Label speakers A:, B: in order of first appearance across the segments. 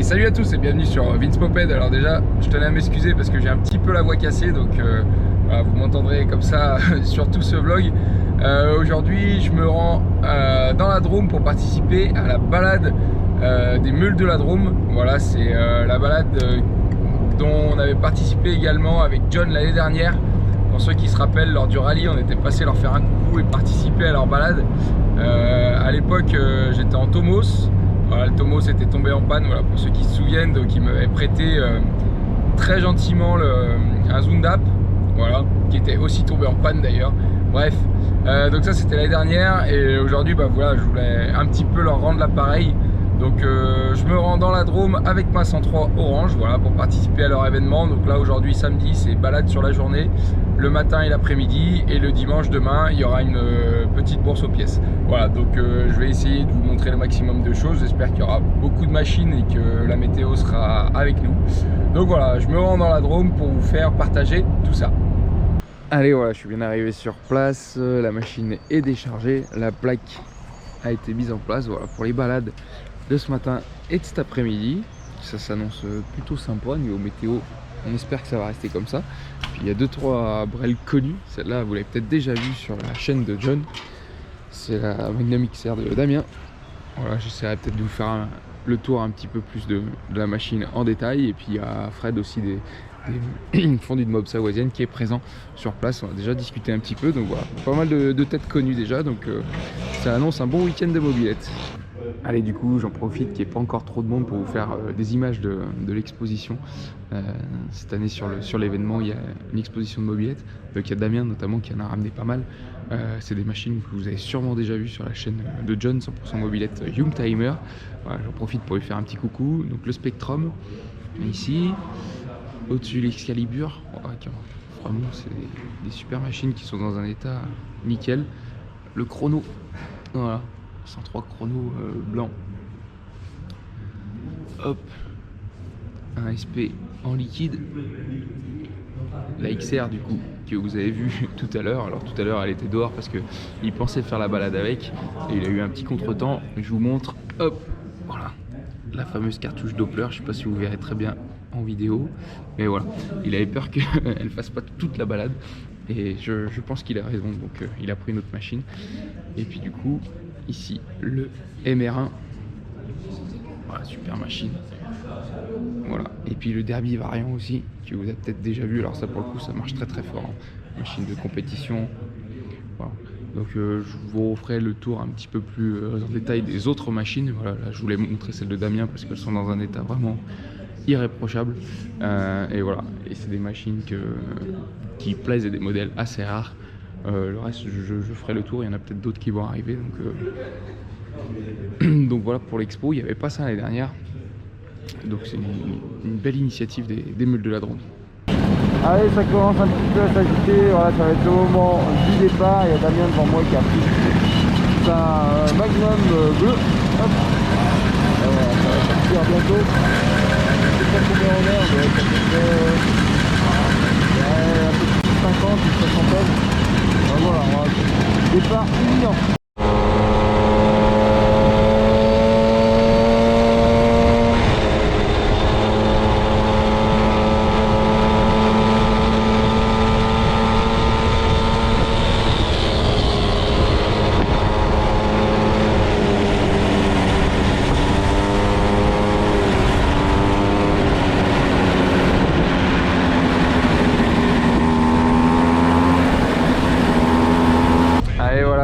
A: Salut à tous et bienvenue sur Vince Moped. Alors déjà, je tenais à m'excuser parce que j'ai un petit peu la voix cassée, donc voilà, vous m'entendrez comme ça sur tout ce vlog. Aujourd'hui, je me rends dans la Drôme pour participer à la balade des meules de la Drôme. Voilà, c'est la balade dont on avait participé également avec John l'année dernière. Pour ceux qui se rappellent, lors du rallye, on était passé leur faire un coucou et participer à leur balade. À l'époque, j'étais en Tomos. Voilà, le Tomos était tombé en panne, voilà, pour ceux qui se souviennent, donc il m'avait prêté très gentiment un Zundap, voilà, qui était aussi tombé en panne d'ailleurs. Bref, donc ça c'était l'année dernière et aujourd'hui bah, voilà, je voulais un petit peu leur rendre l'appareil. Donc je me rends dans la Drôme avec ma 103 orange, voilà, pour participer à leur événement. Donc là aujourd'hui samedi c'est balade sur la journée, le matin et l'après-midi, et le dimanche demain il y aura une petite bourse aux pièces. Voilà, donc je vais essayer de vous montrer le maximum de choses. J'espère qu'il y aura beaucoup de machines et que la météo sera avec nous. Donc voilà, je me rends dans la Drôme pour vous faire partager tout ça. Allez, voilà, je suis bien arrivé sur place, la machine est déchargée, la plaque a été mise en place, voilà, pour les balades de ce matin et de cet après-midi. Ça s'annonce plutôt sympa niveau météo, on espère que ça va rester comme ça. Puis il y a 2-3 brels connus, celle-là vous l'avez peut-être déjà vu sur la chaîne de John, c'est la Magnum XR de Damien. Voilà, j'essaierai peut-être de vous faire le tour un petit peu plus de la machine en détail. Et puis il y a Fred aussi des fondus de mob savoisienne qui est présent sur place. On a déjà discuté un petit peu, donc voilà, pas mal de têtes connues déjà, donc ça annonce un bon week-end de mobilette. Allez, du coup j'en profite qu'il n'y ait pas encore trop de monde pour vous faire des images de l'exposition. Cette année sur l'événement il y a une exposition de mobilette, donc il y a Damien notamment qui en a ramené pas mal. C'est des machines que vous avez sûrement déjà vues sur la chaîne de John 100% mobilette Youngtimer. Voilà, j'en profite pour lui faire un petit coucou. Donc le Spectrum ici, au-dessus l'Excalibur, vraiment c'est des super machines qui sont dans un état nickel. Le chrono, voilà, 103 chrono blanc. Hop, un SP en liquide. La XR du coup que vous avez vu tout à l'heure. Alors tout à l'heure elle était dehors parce qu'il pensait faire la balade avec et il a eu un petit contretemps. Je vous montre, hop, voilà, la fameuse cartouche Doppler. Je sais pas si vous verrez très bien en vidéo, mais voilà, il avait peur qu'elle fasse pas toute la balade et je pense qu'il a raison, donc il a pris une autre machine. Et puis du coup ici le MR1, voilà, super machine. Voilà, et puis le Derby variant aussi, que vous avez peut-être déjà vu. Alors ça pour le coup ça marche très très fort, hein. Machine de compétition. Voilà. Donc je vous referai le tour un petit peu plus en détail des autres machines. Voilà, là je voulais montrer celles de Damien parce qu'elles sont dans un état vraiment irréprochable. Et voilà, et c'est des machines qui plaisent et des modèles assez rares. Le reste je ferai le tour, il y en a peut-être d'autres qui vont arriver. Donc voilà, pour l'expo il n'y avait pas ça l'année dernière. Donc c'est une belle initiative des meules de la Drôme.
B: Allez, ça commence un petit peu à s'agiter, voilà, ça va être le moment du départ. Il y a Damien devant moi qui a pris sa Magnum bleu. Hop. Voilà, ça va partir bientôt. Je sais pas combien on est, mais ça fait un peu plus de 50 ou 60 tonnes. Voilà, départ imminent.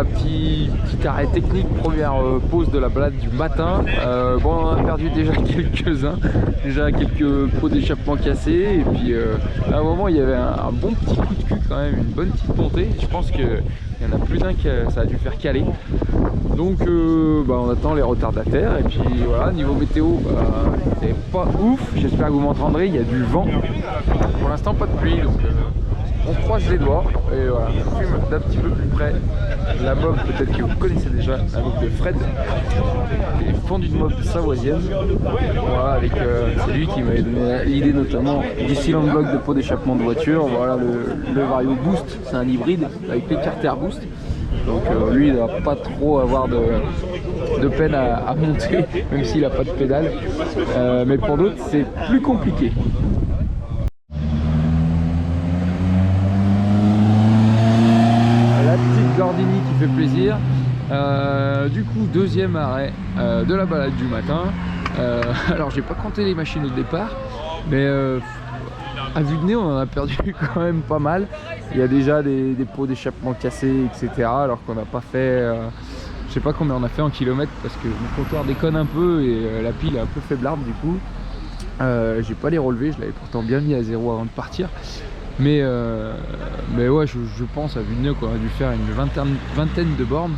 B: Petit arrêt technique, première pause de la balade du matin. Bon, on en a perdu déjà quelques-uns, déjà quelques pots d'échappement cassés, et puis à un moment il y avait un bon petit coup de cul quand même, une bonne petite montée. Je pense qu'il y en a plus d'un qui ça a dû faire caler. Donc on attend les retardataires, et puis voilà, niveau météo c'est pas ouf, j'espère que vous m'entendrez, il y a du vent. Pour l'instant pas de pluie, donc on croise les doigts. Et voilà, je filme d'un petit peu plus près la mob, peut-être que vous connaissez déjà, la mob de Fred, les fondus de mob savoisienne. Voilà, avec c'est lui qui m'avait donné l'idée notamment du cylinder block de pot d'échappement de voiture. Voilà le Vario Boost, c'est un hybride avec les carters Boost. Donc lui il ne va pas trop avoir de de peine à monter, même s'il n'a pas de pédale. Mais pour d'autres, c'est plus compliqué. La petite Gordini qui fait plaisir. Du coup, deuxième arrêt de la balade du matin. Alors, j'ai pas compté les machines au départ, mais à vue de nez, on en a perdu quand même pas mal. Il y a déjà des pots d'échappement cassés, etc. Alors qu'on n'a pas fait, je sais pas combien on a fait en kilomètres parce que mon compteur déconne un peu et la pile est un peu faiblarde du coup. J'ai pas les relevés, je l'avais pourtant bien mis à 0 avant de partir. Mais ouais, je pense à vue de nez qu'on a dû faire une vingtaine de bornes.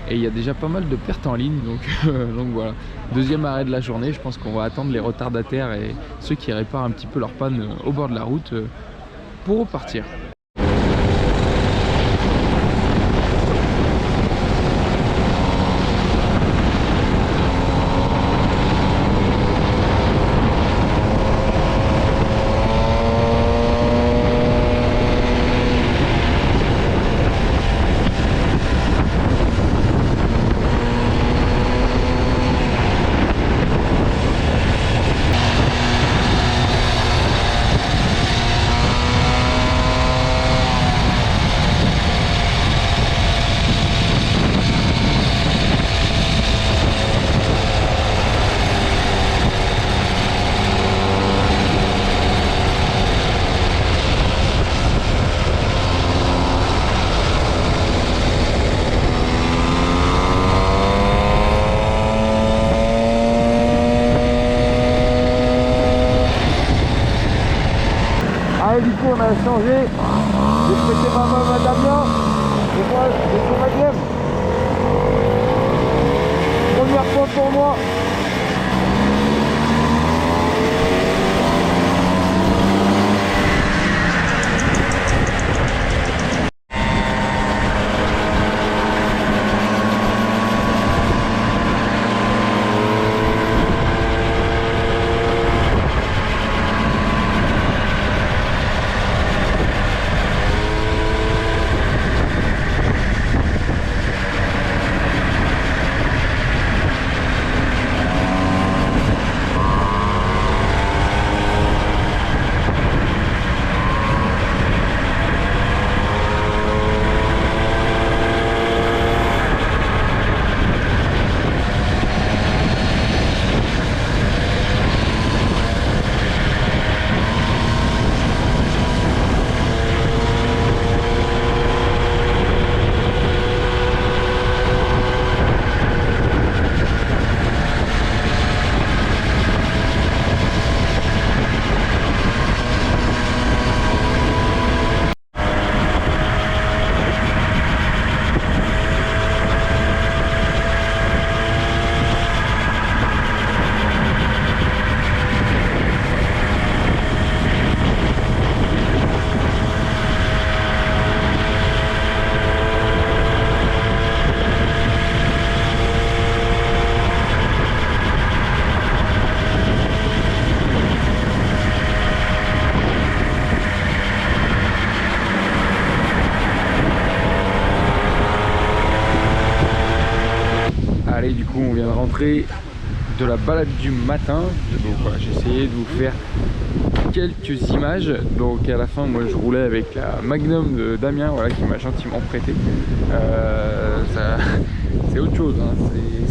B: Et il y a déjà pas mal de pertes en ligne, donc voilà. Deuxième arrêt de la journée, je pense qu'on va attendre les retardataires et ceux qui réparent un petit peu leur panne au bord de la route pour repartir. Du coup on a changé, j'ai prêté ma main à Damien, et moi j'ai son Magnum. Première fois pour moi. Allez, du coup on vient de rentrer de la balade du matin, donc voilà, j'ai essayé de vous faire quelques images. Donc à la fin moi je roulais avec la Magnum de Damien, voilà, qui m'a gentiment prêté. C'est autre chose, hein.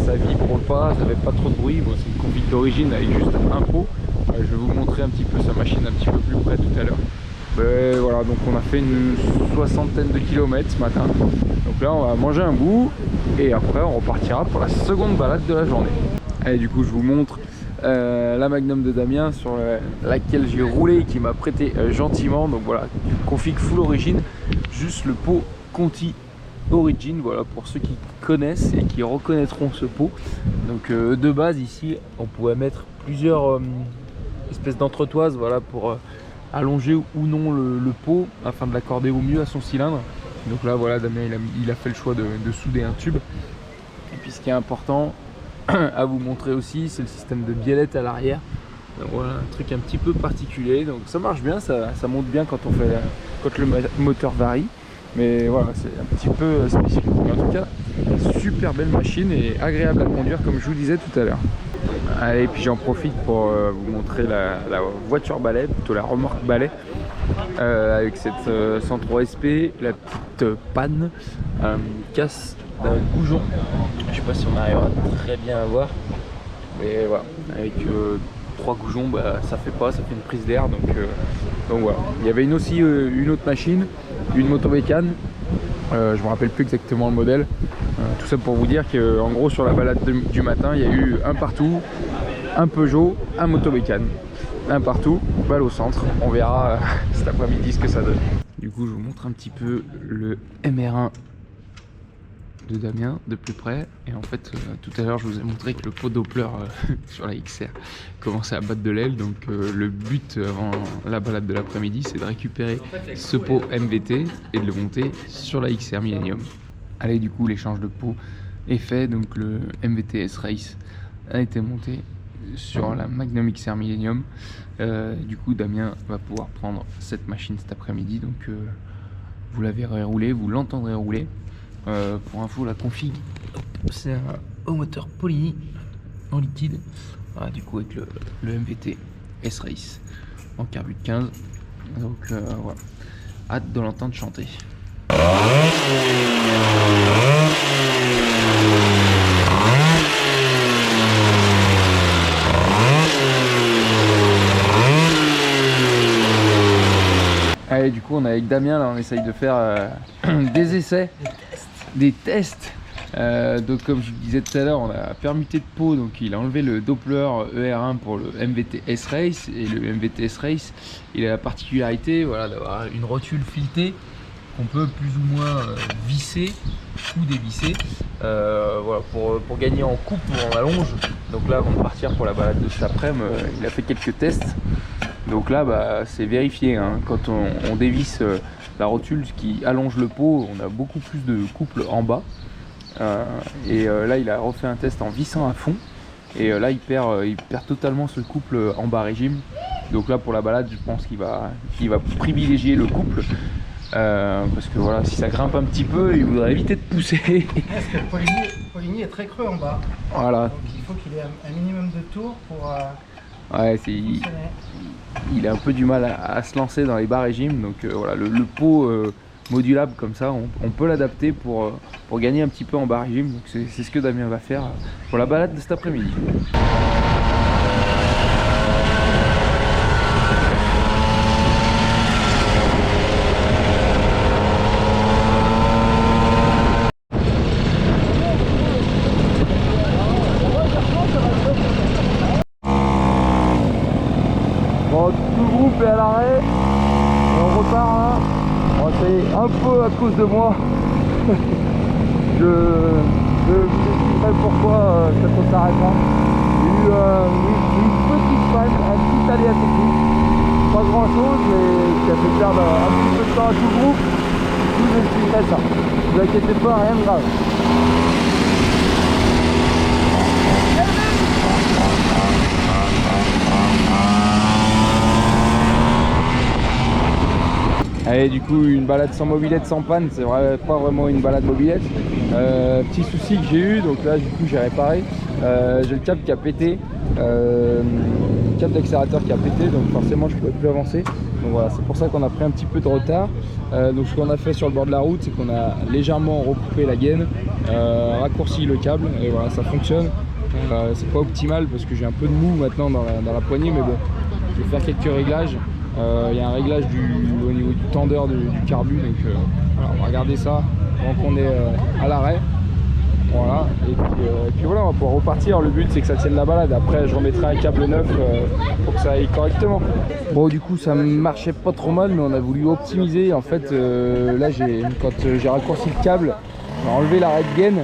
B: Ça vibre pas, ça fait pas trop de bruit. Bon, c'est une config d'origine avec juste un pot. Je vais vous montrer un petit peu sa machine un petit peu plus près tout à l'heure. Voilà, donc on a fait une soixantaine de kilomètres ce matin. Donc là on va manger un bout et après on repartira pour la seconde balade de la journée. Allez, du coup je vous montre la Magnum de Damien sur laquelle j'ai roulé et qui m'a prêté gentiment. Donc voilà, config full origine, juste le pot Conti Origin, voilà, pour ceux qui connaissent et qui reconnaîtront ce pot. Donc de base ici on pouvait mettre plusieurs espèces d'entretoises, voilà, pour allonger ou non le pot afin de l'accorder au mieux à son cylindre. Donc là voilà, Damien il a fait le choix de souder un tube. Et puis ce qui est important à vous montrer aussi, c'est le système de biellette à l'arrière. Voilà, un truc un petit peu particulier, donc ça marche bien, ça monte bien quand le moteur varie, mais voilà, c'est un petit peu spécifique. En tout cas Super belle machine et agréable à conduire comme je vous disais tout à l'heure. Allez, puis j'en profite pour vous montrer la voiture balai, plutôt la remorque balai, avec cette 103 SP, la petite panne, casse d'un goujon. Je sais pas si on arrivera très bien à voir, mais voilà, avec 3 goujons, bah, ça fait une prise d'air, donc voilà. Il y avait aussi une autre machine, une moto-bécane, je me rappelle plus exactement le modèle. Tout ça pour vous dire qu'en gros sur la balade du matin, il y a eu un partout, un Peugeot, un moto-bécane, un partout, balle au centre. On verra cet après-midi ce que ça donne. Du coup, je vous montre un petit peu le MR1 de Damien de plus près. Et en fait, tout à l'heure, je vous ai montré que le pot Doppler sur la XR commençait à battre de l'aile. Donc, le but avant la balade de l'après-midi, c'est de récupérer ce pot MVT et de le monter sur la XR Millennium. Allez, du coup, l'échange de pots est fait. Donc, le MVT S-Race a été monté sur la Magnum XR Millennium. Du coup, Damien va pouvoir prendre cette machine cet après-midi. Donc, vous la verrez rouler, vous l'entendrez rouler. Pour info, la config, c'est un haut moteur Polini en liquide. Voilà, du coup, avec le MVT S-Race en carbu de 15. Donc, voilà. Hâte de l'entendre chanter. Allez, du coup on est avec Damien, là on essaye de faire des essais, des tests. Donc comme je vous disais tout à l'heure, on a permuté de pot, donc il a enlevé le Doppler ER1 pour le MVT S-Race. Et le MVT S-Race, il a la particularité, voilà, d'avoir une rotule filetée qu'on peut plus ou moins visser ou dévisser, voilà, pour gagner en coupe ou en allonge. Donc là, avant de partir pour la balade de cet après-midi, il a fait quelques tests. Donc là, bah, c'est vérifié, hein. Quand on dévisse la rotule, ce qui allonge le pot, on a beaucoup plus de couple en bas. Et là, il a refait un test en vissant à fond. Et là, il perd totalement ce couple en bas régime. Donc là, pour la balade, je pense qu'il va privilégier le couple. Parce que voilà, si ça grimpe un petit peu, il voudrait éviter de pousser.
C: Parce que le Polini est très creux en bas.
B: Voilà.
C: Donc il faut qu'il ait un minimum de tours pour
B: ouais, il a un peu du mal à se lancer dans les bas régimes. Donc voilà, le pot modulable comme ça, on peut l'adapter pour gagner un petit peu en bas régime. Donc c'est ce que Damien va faire pour la balade de cet après-midi. Bon, tout le groupe est à l'arrêt et on repart là. Bon, c'est un peu à cause de moi. je vous expliquerai pourquoi ça ne s'arrête pas. Il y a eu une petite panne, un petit aléa technique. Pas grand chose, mais qui a fait perdre un petit peu de temps à tout le groupe. Je vous expliquerai ça. Ne vous inquiétez pas, rien de grave. Allez, du coup, une balade sans mobilette, sans panne, c'est pas vraiment une balade mobilette. Petit souci que j'ai eu, donc là du coup j'ai réparé. J'ai le câble qui a pété, le câble d'accélérateur qui a pété, donc forcément je ne pouvais plus avancer. Donc voilà, c'est pour ça qu'on a pris un petit peu de retard. Donc ce qu'on a fait sur le bord de la route, c'est qu'on a légèrement recoupé la gaine, raccourci le câble, et voilà, ça fonctionne. C'est pas optimal parce que j'ai un peu de mou maintenant dans la poignée, mais bon, je vais faire quelques réglages. Il y a un réglage au niveau du tendeur du carbu, donc voilà, on va regarder ça tant qu'on est à l'arrêt. Voilà, et puis voilà, on va pouvoir repartir. Le but c'est que ça tienne la balade. Après je remettrai un câble neuf pour que ça aille correctement. Bon, du coup ça marchait pas trop mal, mais on a voulu optimiser. En fait là quand j'ai raccourci le câble, on a enlevé l'arrêt de gaine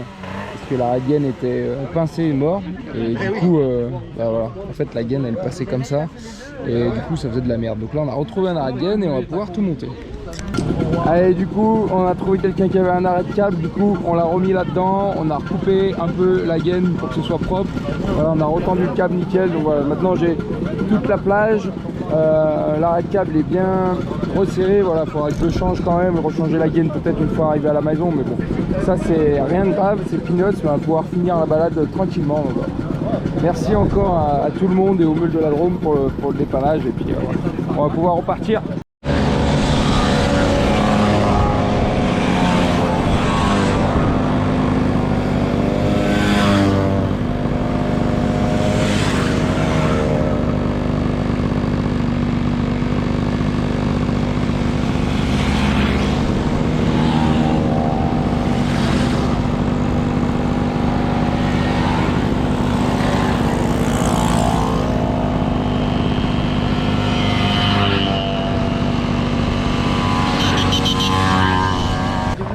B: parce que l'arrêt de gaine était pincé et mort, et du coup bah voilà, en fait la gaine elle passait comme ça et du coup ça faisait de la merde. Donc là on a retrouvé un arrêt de gaine et on va pouvoir tout monter. Allez, du coup on a trouvé quelqu'un qui avait un arrêt de câble, du coup on l'a remis là-dedans, on a recoupé un peu la gaine pour que ce soit propre. Voilà, on a retendu le câble nickel. Donc voilà, maintenant j'ai toute la plage, l'arrêt de câble est bien resserré, voilà, il faudra que je le change quand même, rechanger la gaine peut-être une fois arrivé à la maison, mais bon, ça c'est rien de grave, c'est peanuts, on va pouvoir finir la balade tranquillement. Voilà. Merci encore à tout le monde et aux meules de la Drôme pour le dépannage, et puis on va pouvoir repartir.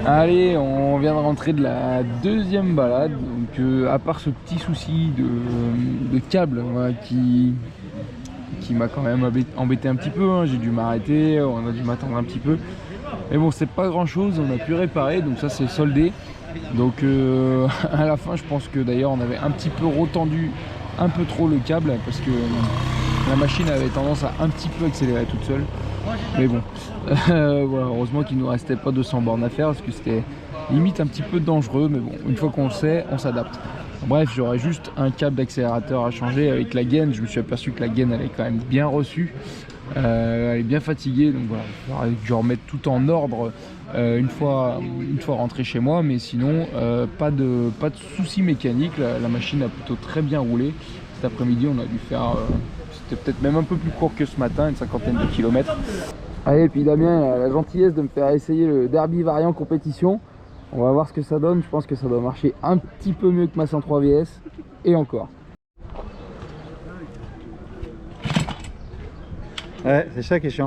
B: Allez, on vient de rentrer de la deuxième balade, donc à part ce petit souci de câble, voilà, qui m'a quand même embêté un petit peu, hein. J'ai dû m'arrêter, on a dû m'attendre un petit peu, mais bon, c'est pas grand chose, on a pu réparer, donc ça c'est soldé. Donc à la fin, je pense que d'ailleurs on avait un petit peu retendu un peu trop le câble, parce que la machine avait tendance à un petit peu accélérer toute seule. Mais bon, voilà, heureusement qu'il ne nous restait pas 200 bornes à faire, parce que c'était limite un petit peu dangereux, mais bon, une fois qu'on le sait, on s'adapte. Bref, j'aurais juste un câble d'accélérateur à changer avec la gaine. Je me suis aperçu que la gaine elle est quand même bien reçue, elle est bien fatiguée, donc voilà, il faudrait que je remette tout en ordre une fois rentré chez moi, mais sinon pas de soucis mécaniques, la machine a plutôt très bien roulé. Cet après-midi on a dû faire, c'était peut-être même un peu plus court que ce matin, une 50aine de kilomètres. Allez, et puis Damien a la gentillesse de me faire essayer le Derby variant compétition. On va voir ce que ça donne, je pense que ça doit marcher un petit peu mieux que ma 103 VS, et encore.
C: Ouais, c'est ça qui est chiant.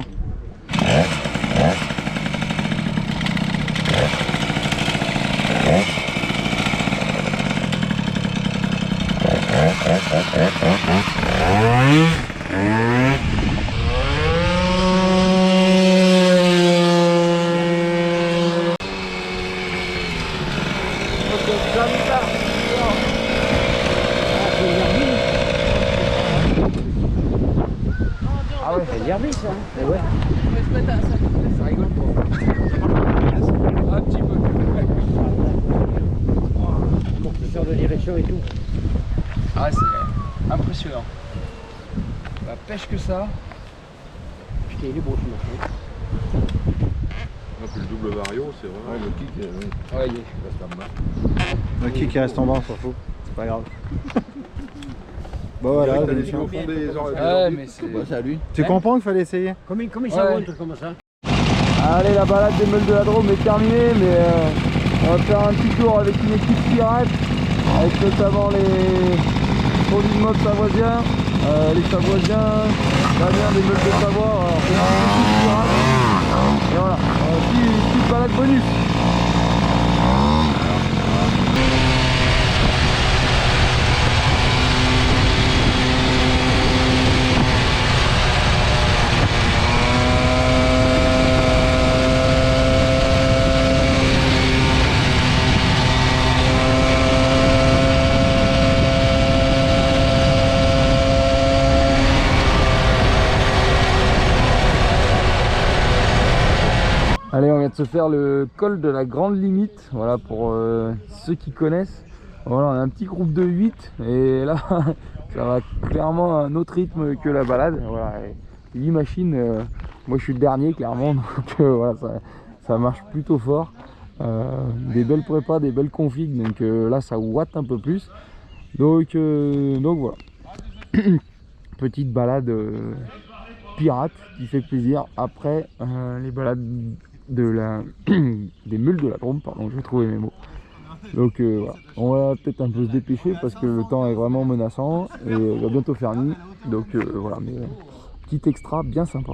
B: Ah ouais, c'est Derby ça, hein. Ouais. Ça rigole pas. Un petit peu.
D: Pour faire de direction et tout.
B: Ah, c'est impressionnant. La pêche que ça.
D: Putain, il est beau ce
E: Puis le double vario, c'est vrai. Le kick,
B: Ouais, il est.
E: reste en bas.
C: Le kick qui reste en bas, on s'en fout. C'est pas grave. Bon voilà,
E: T'as des au fond des oreilles.
B: Ouais, mais c'est.
E: c'est à lui.
C: tu comprends qu'il fallait essayer.
D: Comment il
B: Ouais.
D: s'en va un truc comme ça?
B: Allez, la balade des meules de la Drôme est terminée, mais on va faire un petit tour avec une équipe pirate, avec notamment les produits de mode savoisiens, les Savoisiens, Damien des meules de Savoie. Alors, c'est une équipe pirate. Et voilà, petite balade bonus. Allez, on vient de se faire le col de la grande limite, voilà, pour ceux qui connaissent. Voilà, on a un petit groupe de 8 et là ça va clairement à un autre rythme que la balade. Voilà, 8 machines, moi je suis le dernier clairement, donc voilà, ça marche plutôt fort. Des belles prépas, des belles configs, donc là ça ouate un peu plus. Donc voilà, petite balade pirate qui fait plaisir après les balades des meules de la Drôme, pardon, je vais trouver mes mots. Donc voilà, on va peut-être un peu se dépêcher parce que le temps est vraiment menaçant et il va bientôt faire nuit, donc voilà, mais petit extra bien sympa.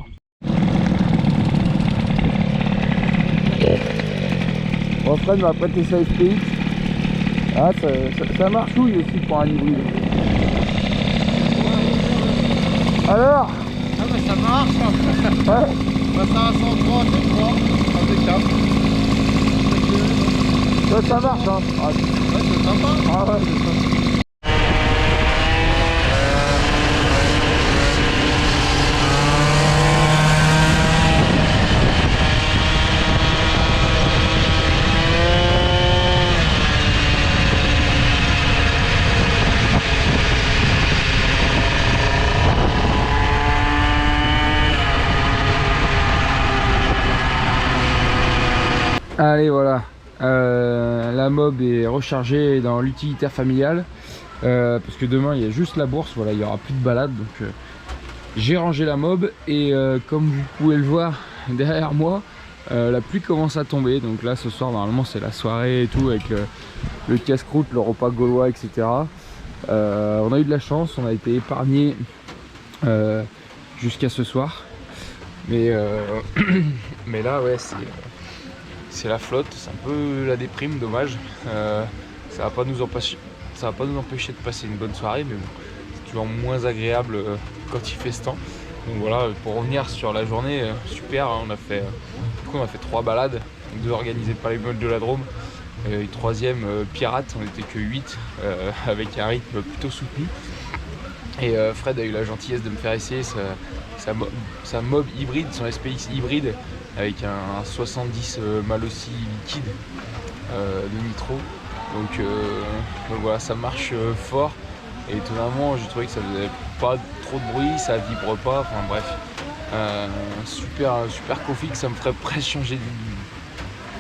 B: Bon, Fred m'a prêté sa SPX. Ah, ça marchouille aussi pour un hybride. Alors?
C: Ah mais ça marche.
B: Ouais.
C: Ça à 103, c'est quoi? Impeccable.
B: Ça marche, hein. Ah,
C: Ouais, c'est sympa.
B: ah ouais, c'est ça. Allez voilà, la mob est rechargée dans l'utilitaire familial parce que demain il y a juste la bourse, voilà, il n'y aura plus de balade, donc j'ai rangé la mob et comme vous pouvez le voir derrière moi, la pluie commence à tomber, donc là ce soir normalement c'est la soirée et tout avec le casse-croûte, le repas gaulois, etc. On a eu de la chance, on a été épargné jusqu'à ce soir, mais mais là ouais c'est la flotte, c'est un peu la déprime, dommage. Ça va pas nous empêcher de passer une bonne soirée, mais bon, c'est toujours moins agréable quand il fait ce temps. Donc voilà, pour revenir sur la journée, super, hein, on a fait 3 balades, 2 organisées par les meutes de la Drôme, et une 3e pirate, on n'était que 8, avec un rythme plutôt soutenu. Et Fred a eu la gentillesse de me faire essayer sa mob hybride, son SPX hybride, avec un 70 Malossi liquide de nitro. Donc voilà, ça marche fort. Et étonnamment, j'ai trouvé que ça faisait pas trop de bruit, ça vibre pas, enfin bref. Super config, ça me ferait presque changer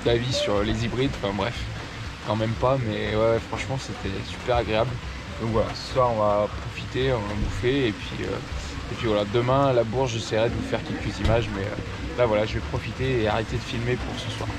B: d'avis sur les hybrides, enfin bref, quand même pas, mais ouais, franchement c'était super agréable. Donc voilà, ce soir on va profiter, on va bouffer, et puis voilà, demain à la bourse j'essaierai de vous faire quelques images, mais là voilà, je vais profiter et arrêter de filmer pour ce soir.